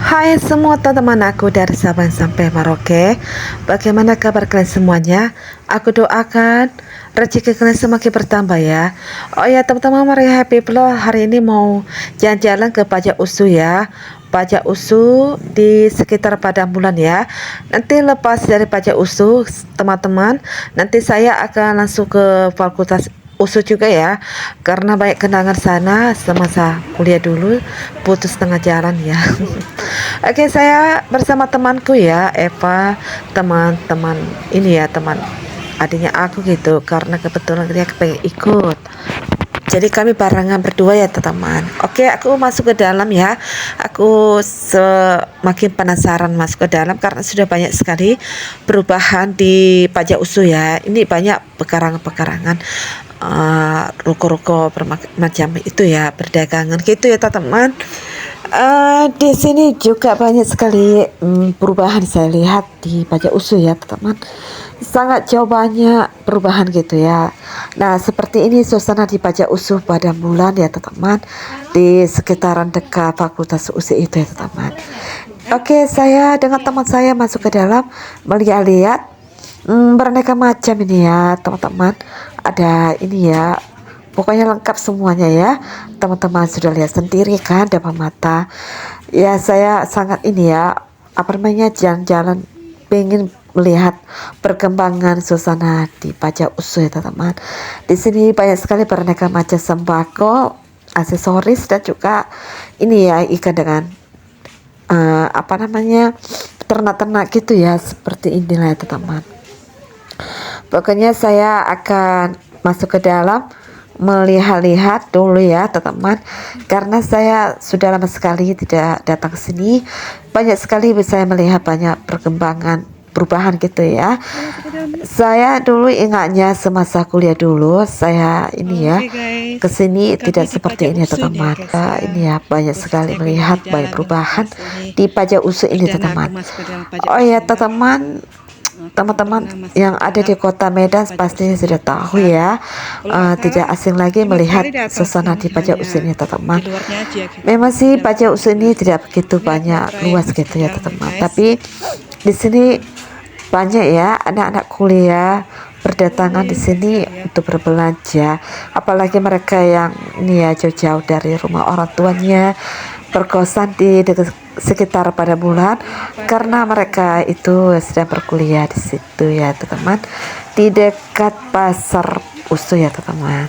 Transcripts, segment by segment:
Hai semua teman-teman aku dari Sabang sampai Merauke. Bagaimana kabar kalian semuanya? Aku doakan rezeki kalian semakin bertambah ya. Oh ya teman-teman, mari happy flow. Hari ini mau jalan-jalan ke Pajak Usu ya. Pajak Usu di sekitar Padang Bulan ya. Nanti lepas dari Pajak Usu teman-teman, nanti saya akan langsung ke Fakultas Usu juga ya, karena banyak kenangan sana semasa kuliah dulu, putus tengah jalan ya. Oke, saya bersama temanku ya, Eva, teman-teman ini ya, teman adiknya aku gitu, karena kebetulan dia pengen ikut. Jadi kami barengan berdua ya teman. Oke, aku masuk ke dalam ya. Aku semakin penasaran masuk ke dalam karena sudah banyak sekali perubahan di Pajak Usu ya. Ini banyak pekarangan-pekarangan, ruko-ruko macam itu ya, perdagangan gitu ya teman. Di sini juga banyak sekali perubahan saya lihat di Pajak Usu ya teman. Sangat jauh banyak perubahan gitu ya. Nah, seperti ini suasana di Pajak Usu pada bulan ya teman, di sekitaran dekat Fakultas USI itu ya teman. Oke, saya dengan teman saya masuk ke dalam melihat-lihat beraneka macam ini ya teman-teman. Ada ini ya, pokoknya lengkap semuanya ya. Teman-teman sudah lihat sendiri kan depan mata. Ya, saya sangat ini ya, apa namanya, jalan-jalan pengen melihat perkembangan suasana di Pajak Usu ya teman-teman. Di sini banyak sekali beraneka macam sembako, aksesoris dan juga ini ya ikan dengan apa namanya, ternak-ternak gitu ya, seperti inilah ya teman-teman. Pokoknya saya akan masuk ke dalam melihat-lihat dulu ya teman-teman, karena saya sudah lama sekali tidak datang ke sini. Banyak sekali saya melihat banyak perkembangan perubahan gitu ya. Saya dulu ingatnya semasa kuliah dulu saya ini ya ke sini tidak seperti ini teman-teman. Ini ya banyak sekali melihat banyak perubahan di Pajak Usu ini teman-teman. Oh ya teman-teman, teman-teman yang ada di kota Medan pastinya sudah tahu ya, tidak asing lagi melihat suasana di Pajak Usu ini teman-teman. Memang sih Pajak Usu ini tidak begitu banyak luas gitu ya teman-teman, tapi di sini banyak ya anak-anak kuliah berdatangan di sini untuk berbelanja, apalagi mereka yang ini ya jauh-jauh dari rumah orang tuanya, berkosan di sekitar pada bulan karena mereka itu sedang berkuliah di situ ya teman-teman, di dekat pasar Usu ya teman-teman.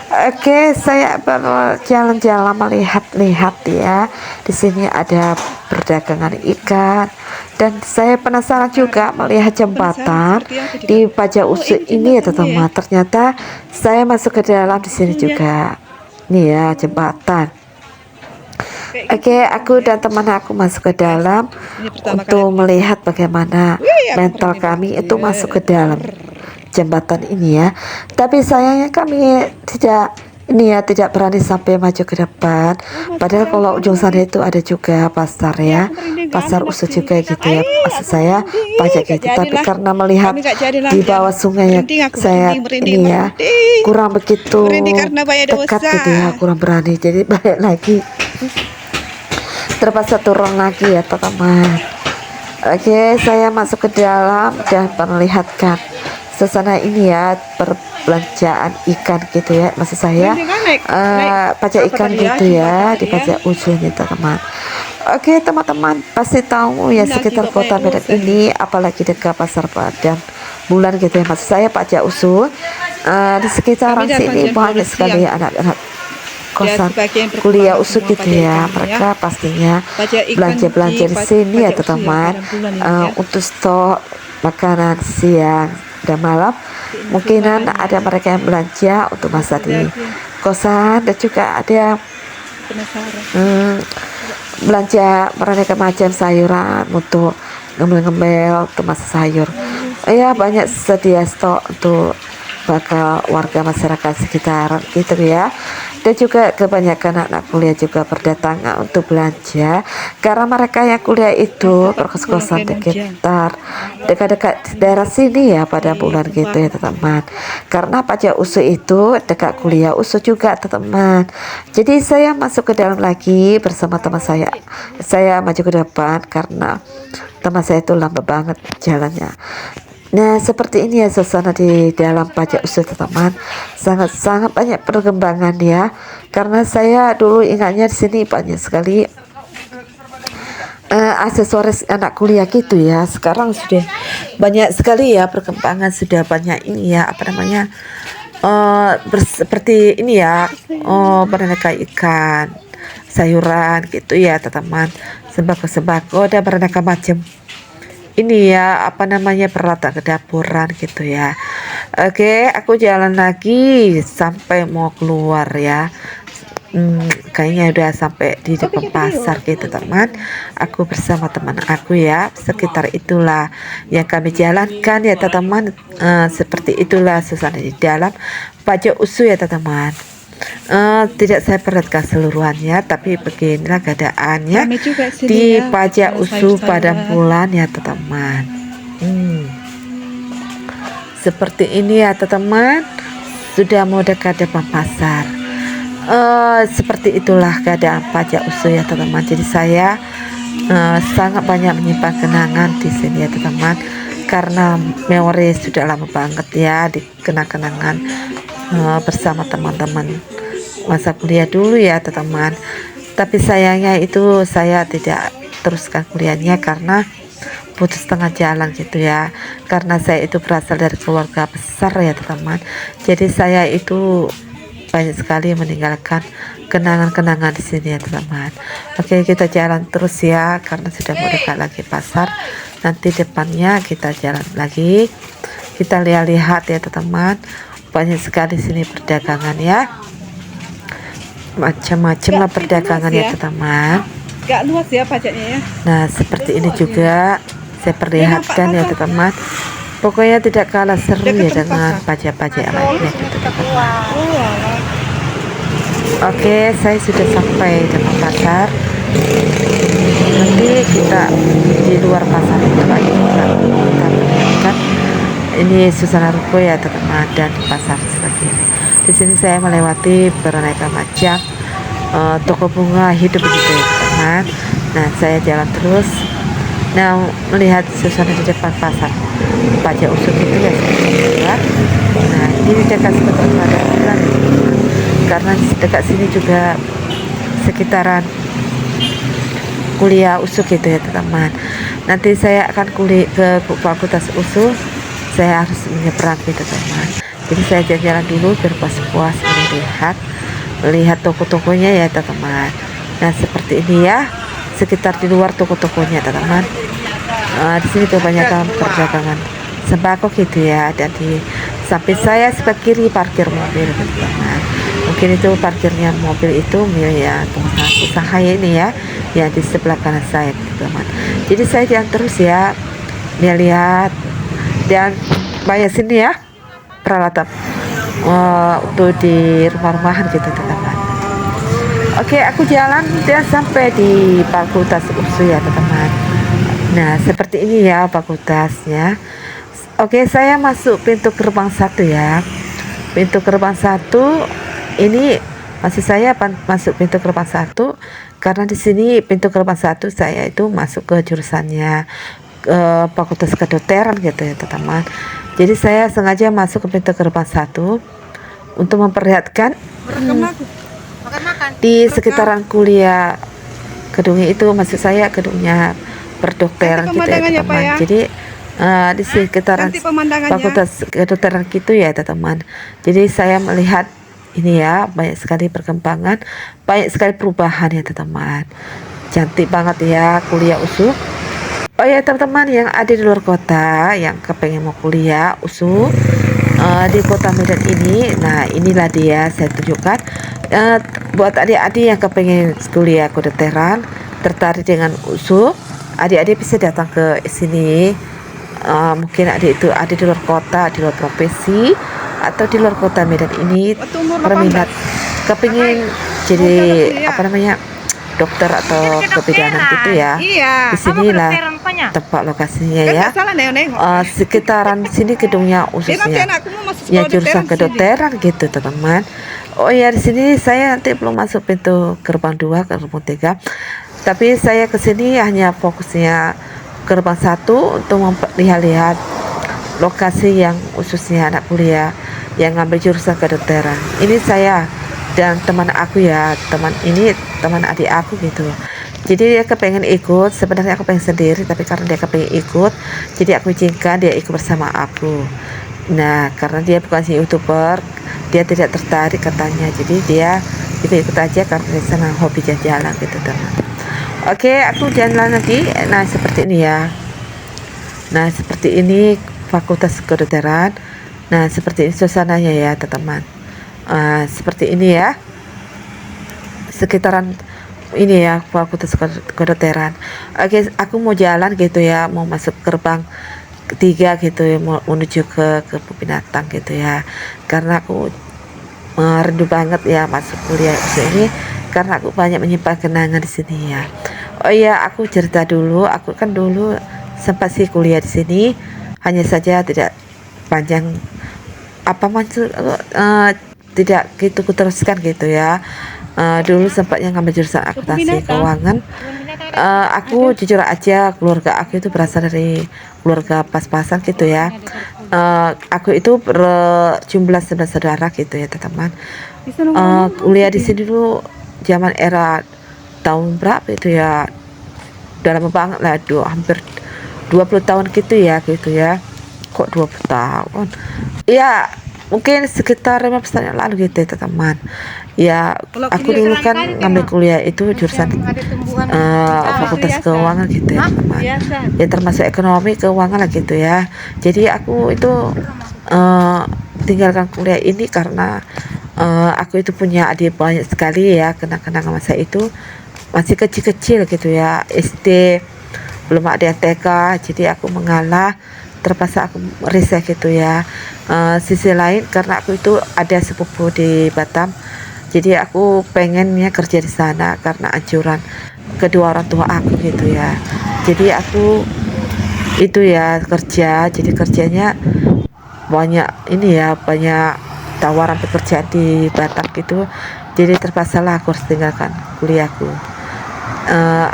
Oke, saya berjalan-jalan melihat-lihat ya. Di sini ada perdagangan ikan dan saya penasaran juga melihat jembatan di Pajak Usu ini ya teman-teman. Ternyata saya masuk ke dalam di sini juga. Nih ya jembatan. Oke, aku dan teman aku masuk ke dalam untuk melihat bagaimana mental kami itu masuk ke dalam jembatan ini ya. Tapi sayangnya kami tidak ini ya, tidak berani sampai maju ke depan. Padahal kalau ujung sana itu ada juga pasar ya, pasar Usu juga gitu ya. Maksud saya pajak gitu. Tapi karena melihat di bawah sungai ya, saya ini ya kurang begitu dekat gitu ya, kurang berani. Jadi balik lagi, terpaksa turun lagi ya teman-teman. Oke, saya masuk ke dalam dan memperlihatkan suasana ini ya, perbelanjaan ikan gitu ya, maksud saya pajak ikan gitu ya di Pajak Usu ini teman-teman. Oke teman-teman pasti tahu ya sekitar kota Medan ini, apalagi dekat pasar Padang Bulan gitu ya, maksud saya Pajak Usu. Di sekitaran sini banyak sekali anak-anak kosan kuliah Usu gitu ya, mereka pastinya belanja-belanja di sini ya teman-teman, untuk stok makanan siang dan malam. Mungkinan ada mereka yang belanja untuk masa di kosan dan juga ada yang belanja beraneka macam sayuran untuk ngemil-ngemil untuk masak sayur ya, banyak sedia stok untuk bakal warga masyarakat sekitar gitu ya. dan juga kebanyakan anak kuliah juga berdatangan untuk belanja karena mereka yang kuliah itu berkos-kosan dekat-dekat daerah sini ya pada bulan gitu ya teman, karena pajak usu itu dekat kuliah usu juga teman. Jadi saya masuk ke dalam lagi bersama teman saya maju ke depan karena teman saya itu lambat banget jalannya. Nah, seperti ini ya suasana di dalam pajak usul teman. Sangat-sangat banyak perkembangan ya. Karena saya dulu ingatnya di sini banyak sekali aksesoris anak kuliah gitu ya. Sekarang sudah banyak sekali ya perkembangan, sudah banyak ini ya apa namanya seperti ini ya, beraneka ikan, sayuran gitu ya teman, sembako-sembako dan beraneka macam ini ya apa namanya peralatan kedapuran gitu ya. Oke, aku jalan lagi sampai mau keluar ya. Kayaknya udah sampai di depan pasar gitu teman. Aku bersama teman aku ya, sekitar itulah yang kami jalankan ya teman. Seperti itulah suasana di dalam pajak usu ya teman. Tidak saya perlihatkan seluruhannya, tapi beginilah keadaannya di ya, pajak usu pada bulan ya teman. Seperti ini ya teman, sudah mau dekat depan pasar. Seperti itulah keadaan pajak usu ya teman. Jadi saya sangat banyak menyimpan kenangan di sini ya teman, karena memori sudah lama banget ya dikenang-kenangan bersama teman-teman masa kuliah dulu ya teman. Tapi sayangnya itu saya tidak teruskan kuliahnya karena putus tengah jalan gitu ya, karena saya itu berasal dari keluarga besar ya teman. Jadi saya itu banyak sekali meninggalkan kenangan-kenangan di sini ya teman. Oke, kita jalan terus ya karena sudah mau dekat lagi pasar. Nanti depannya kita jalan lagi, kita lihat-lihat ya teman. Banyak sekali sini perdagangan ya, macam-macam lah perdagangan ya teman. Gak luas ya pajaknya ya. Nah seperti ini juga saya perlihatkan ya teman. Pokoknya tidak kalah seru ya dengan pajak-pajak lainnya gitu teman. Oke, saya sudah sampai depan pasar. Nanti kita di luar pasar itu lagi kita perlihatkan ini suasana ruko ya teman, dan pasar seperti ini. Di sini saya melewati beraneka macam toko bunga hidup begitu ya teman. Nah saya jalan terus, nah melihat suasana di depan pasar pajak usut itu ya ya. Nah ini dekat seperti pada bulan ya teman, karena dekat sini juga sekitaran kuliah usuk gitu ya teman. Nanti saya akan kuliah ke fakultas usuk, saya harus menyeberang gitu teman. Jadi saya jalan-jalan dulu biar puas-puas melihat toko-tokonya ya teman. Nah seperti ini ya sekitar di luar toko-tokonya teman. Di sini kebanyakan perdagangan sembako gitu ya, dan di samping saya sebelah kiri parkir mobil gitu teman. Mungkin itu parkirnya mobil itu milik ya pengusaha usaha ini ya, yang di sebelah kanan saya gitu teman. Jadi saya jalan terus ya, lihat dan banyak sini ya peralatan untuk di rumah-rumahan gitu teman. Oke, aku jalan dan sampai di fakultas USU ya teman. Nah seperti ini ya fakultasnya. Oke, saya masuk pintu gerbang 1 ya. Pintu gerbang 1 ini maksud saya masuk pintu gerbang 1 karena di sini pintu gerbang 1 saya itu masuk ke jurusannya fakultas kedokteran gitu ya teman. Jadi saya sengaja masuk ke pintu gerbang 1 untuk memperlihatkan di sekitaran kuliah gedungnya itu, maksud saya gedungnya perdokteran gitu ya teman. Jadi di sekitaran fakultas kedokteran gitu ya teman. Jadi saya melihat ini ya banyak sekali perkembangan, banyak sekali perubahan ya teman. Cantik banget ya kuliah USU. Oh ya teman-teman yang ada di luar kota yang kepengen mau kuliah USU di kota Medan ini, nah inilah dia saya tunjukkan buat adik-adik yang kepengen kuliah kedokteran, tertarik dengan USU, adik-adik bisa datang ke sini. Mungkin adik itu ada di luar kota, di luar provinsi, atau di luar kota Medan ini Waktu umur berminat 18. kepingin jadi apa namanya dokter atau kebidanan gitu ya. Iya. Di sinilah tempat lokasinya Kan ya. nggak salah nengok. Sekitaran sini gedungnya Nanti khususnya anakku mau masuk ya sekolah jurusan di sini. kedokteran gitu teman-teman. Oh ya di sini saya nanti belum masuk pintu gerbang 2 gerbang 3. Tapi saya ke sini hanya fokusnya gerbang 1 untuk lihat-lihat lokasi yang khususnya anak kuliah yang ngambil jurusan kedokteran. Ini saya dan teman aku ya, teman adik aku gitu. Jadi dia kepengen ikut, sebenarnya aku pengen sendiri tapi karena dia kepengen ikut, jadi aku izinkan dia ikut bersama aku. Nah, karena dia bukan si YouTuber, dia tidak tertarik katanya. Jadi dia ikut aja karena dia senang hobi jalan-jalan gitu teman. Oke, aku jalan lagi. Nah, seperti ini ya. Nah, seperti ini Fakultas Kedokteran. Nah, seperti ini suasananya ya, teman-teman. Seperti ini ya. Sekitaran ini ya Fakultas Kedokteran. Oke, aku mau jalan gitu ya, mau masuk gerbang ketiga gitu ya, mau menuju ke kebun binatang gitu ya. Karena aku rindu banget ya masuk kuliah ini karena aku banyak menyimpan kenangan di sini ya. Oh iya, aku cerita dulu, aku kan dulu sempat sih kuliah di sini, hanya saja tidak panjang apa maksud tidak gitu kuteruskan gitu ya. Dulu sempatnya ngambil jurusan akuntansi keuangan. Aku jujur aja keluarga aku itu berasal dari keluarga pas-pasan gitu ya. Aku itu berjumlah 9 saudara gitu ya teman-teman. Kuliah di sini dulu zaman era tahun berapa itu ya, udah lama banget lah, hampir 20 tahun gitu ya kok 20 tahun ya, mungkin sekitar 15 tahun yang lalu gitu ya teman. Ya aku dulu kan ngambil kuliah itu jurusan Fakultas Keuangan gitu ya teman, ya termasuk ekonomi keuangan lah gitu ya. Jadi aku itu tinggalkan kuliah ini karena aku itu punya adik banyak sekali ya, kenang-kenangan masa itu masih kecil-kecil gitu ya, SD belum ada TK, jadi aku mengalah, terpaksa aku resign gitu ya. Sisi lain karena aku itu ada sepupu di Batam, jadi aku pengennya kerja di sana karena anjuran kedua orang tua aku gitu ya. Jadi aku itu ya kerja, jadi kerjanya banyak ini ya, banyak tawaran pekerjaan di Batam gitu, jadi terpaksa lah aku harus tinggalkan kuliahku.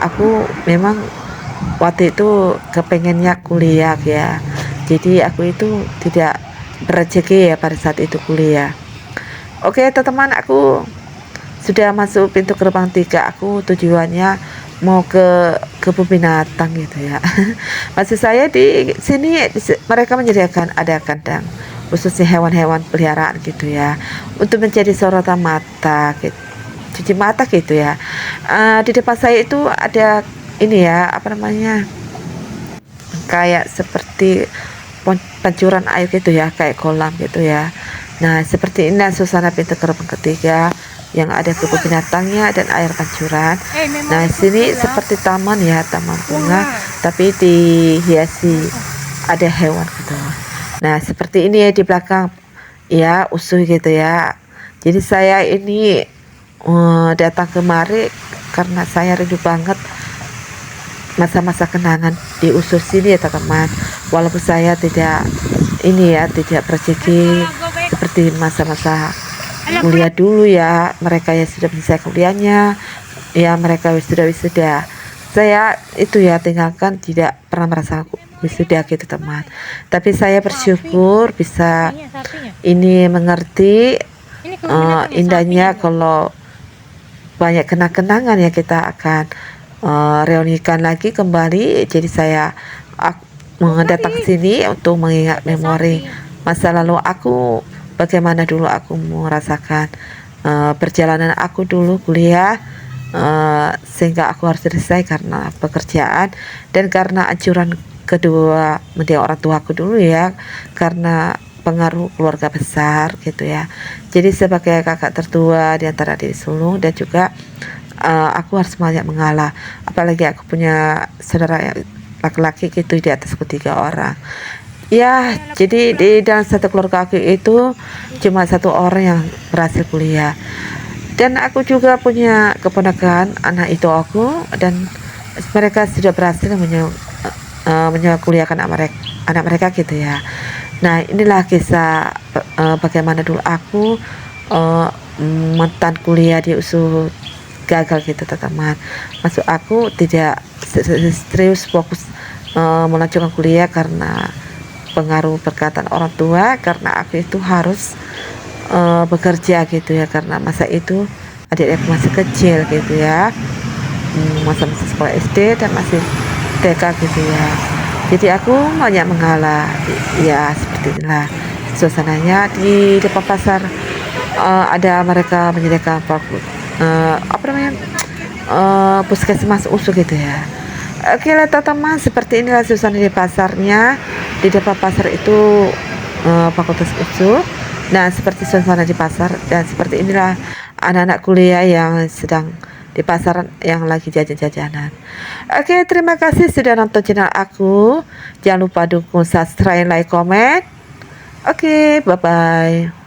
Aku memang waktu itu kepengennya kuliah ya, jadi aku itu tidak berrezeki ya pada saat itu kuliah. Oke teman-teman, aku sudah masuk pintu gerbang 3. Aku tujuannya mau ke kebun binatang gitu ya. Maksud saya di sini mereka menyediakan ada kandang khususnya hewan-hewan peliharaan gitu ya, untuk menjadi sorotan mata gitu, cuci mata gitu ya. Di depan saya itu ada ini ya, apa namanya, kayak seperti pancuran air gitu ya, kayak kolam gitu ya. Nah seperti ini suasana pintu gerbang ketiga yang ada kebun binatangnya dan air pancuran. Nah sini seperti taman ya, taman bunga tapi dihiasi ada hewan gitu. Nah seperti ini ya di belakang ya, usuh gitu ya. Jadi saya ini datang kemari karena saya rindu banget masa-masa kenangan di usus sini ya teman-teman. Walaupun saya tidak ini ya, tidak rezeki seperti masa-masa kuliah dulu ya, mereka yang sudah selesai kuliahnya ya, mereka sudah wisuda, saya itu ya tinggalkan, tidak pernah merasa wisuda gitu teman. Tapi saya bersyukur bisa ini mengerti indahnya kalau banyak kenang-kenangan ya, kita akan reunikan lagi kembali. Jadi saya datang ke sini untuk mengingat memori masa lalu aku, bagaimana dulu aku merasakan perjalanan aku dulu kuliah, sehingga aku harus selesai karena pekerjaan dan karena anjuran kedua orang tua aku dulu ya, karena pengaruh keluarga besar gitu ya. Jadi sebagai kakak tertua di antara adik sulung dan juga aku harus banyak mengalah, apalagi aku punya saudara yang laki-laki gitu di atasku 3 orang. Ya, jadi di dalam satu keluarga aku itu cuma satu orang yang berhasil kuliah. Dan aku juga punya keponakan, anak itu aku, dan mereka sudah berhasil menyekolahkan anak mereka gitu ya. Nah, inilah kisah bagaimana dulu aku mentan kuliah di USU gagal gitu teman. Masuk aku tidak serius fokus melanjutkan kuliah karena pengaruh perkataan orang tua, karena aku itu harus bekerja gitu ya, karena masa itu adik-adikku masih kecil gitu ya, masa-masa sekolah SD dan masih TK gitu ya. Jadi aku banyak mengalah, ya seperti inilah suasananya di depan pasar. Ada mereka menyediakan apa namanya, puskesmas USU gitu ya. Oke lah teman-teman, seperti inilah suasana di pasarnya. Di depan pasar itu fakultas USU. Nah, seperti suasana di pasar, dan seperti inilah anak-anak kuliah yang sedang di pasar yang lagi jajan-jajanan. Oke, terima kasih sudah nonton channel aku. Jangan lupa dukung subscribe, like, comment. Oke, bye-bye.